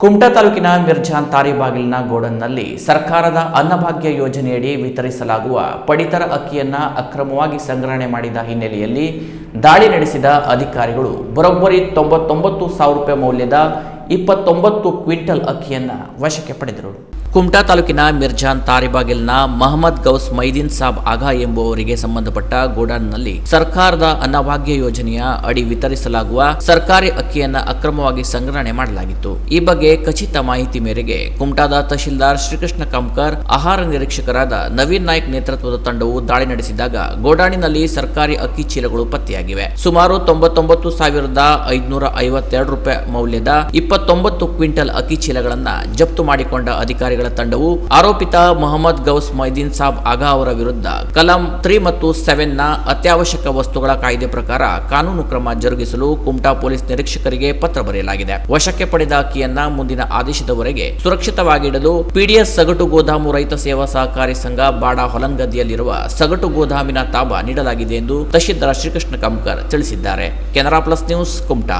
ಕುಮಟಾ ತಾಲೂಕಿನ ಮಿರ್ಜಾನ್ ತಾರಿಬಾಗಿಲಿನ ಗೋಡನ್ನಲ್ಲಿ ಸರ್ಕಾರದ ಅನ್ನಭಾಗ್ಯ ಯೋಜನೆಯಡಿ ವಿತರಿಸಲಾಗುವ ಪಡಿತರ ಅಕ್ಕಿಯನ್ನ ಅಕ್ರಮವಾಗಿ ಸಂಗ್ರಹಣೆ ಮಾಡಿದ ಹಿನ್ನೆಲೆಯಲ್ಲಿ ದಾಳಿ ನಡೆಸಿದ ಅಧಿಕಾರಿಗಳು ಬರೋಬ್ಬರಿ 99,000 ರೂಪಾಯಿ ಮೌಲ್ಯದ 29 ಕ್ವಿಂಟಲ್ ಅಕ್ಕಿಯನ್ನ ವಶಕ್ಕೆ ಪಡೆದರು. ಕುಮಟಾ ತಾಲೂಕಿನ ಮಿರ್ಜಾನ್ ತಾರಿಬಾಗಿಲಿನ ಮಹಮ್ಮದ್ ಗೌಸ್ ಮೈದೀನ್ ಸಾಬ್ ಆಗಾ ಎಂಬುವರಿಗೆ ಸಂಬಂಧಪಟ್ಟ ಗೋಡಾನ್ನಲ್ಲಿ ಸರ್ಕಾರದ ಅನ್ನಭಾಗ್ಯ ಯೋಜನೆಯ ಅಡಿ ವಿತರಿಸಲಾಗುವ ಸರ್ಕಾರಿ ಅಕ್ಕಿಯನ್ನ ಅಕ್ರಮವಾಗಿ ಸಂಗ್ರಹಣೆ ಮಾಡಲಾಗಿತ್ತು. ಈ ಬಗ್ಗೆ ಖಚಿತ ಮಾಹಿತಿ ಮೇರೆಗೆ ಕುಮಟಾದ ತಹಶೀಲ್ದಾರ್ ಶ್ರೀಕೃಷ್ಣ ಕಾಮ್ಕರ್, ಆಹಾರ ನಿರೀಕ್ಷಕರಾದ ನವೀನ್ ನಾಯ್ಕ್ ನೇತೃತ್ವದ ತಂಡವು ದಾಳಿ ನಡೆಸಿದಾಗ ಗೋಡಾಣಿನಲ್ಲಿ ಸರ್ಕಾರಿ ಅಕ್ಕಿ ಚೀಲಗಳು ಪತ್ತೆಯಾಗಿವೆ. ಸುಮಾರು 99,552 ರೂಪಾಯಿ ಮೌಲ್ಯದ 29 ಕ್ವಿಂಟಲ್ ಅಕ್ಕಿ ಚೀಲಗಳನ್ನು ಜಪ್ತು ಮಾಡಿಕೊಂಡ ಅಧಿಕಾರಿಗಳ ತಂಡವು ಆರೋಪಿತ ಮೊಹಮ್ಮದ್ ಗೌಸ್ ಮೈದೀನ್ ಸಾಬ್ ಆಗಾ ಅವರ ವಿರುದ್ಧ ಕಲಂ 3 ಮತ್ತು 7 ನ ಅತ್ಯವಶ್ಯಕ ವಸ್ತುಗಳ ಕಾಯ್ದೆ ಪ್ರಕಾರ ಕಾನೂನು ಕ್ರಮ ಜರುಗಿಸಲು ಕುಮಟಾ ಪೊಲೀಸ್ ನಿರೀಕ್ಷಕರಿಗೆ ಪತ್ರ ಬರೆಯಲಾಗಿದೆ. ವಶಕ್ಕೆ ಪಡೆದ ಅಕ್ಕಿಯನ್ನ ಮುಂದಿನ ಆದೇಶದವರೆಗೆ ಸುರಕ್ಷಿತವಾಗಿಡಲು ಪಿಡಿಎಸ್ ಸಗಟು ಗೋದಾಮು ರೈತ ಸೇವಾ ಸಹಕಾರಿ ಸಂಘ ಬಾಡ ಹೊಲಂಗದಿಯಲ್ಲಿರುವ ಸಗಟು ಗೋದಾಮಿನ ತಾಬ ನೀಡಲಾಗಿದೆ ಎಂದು ತಹಶೀಲ್ದಾರ್ ಶ್ರೀಕೃಷ್ಣ ಕಾಮ್ಕರ್ ತಿಳಿಸಿದ್ದಾರೆ. Canara plus news, Kumta.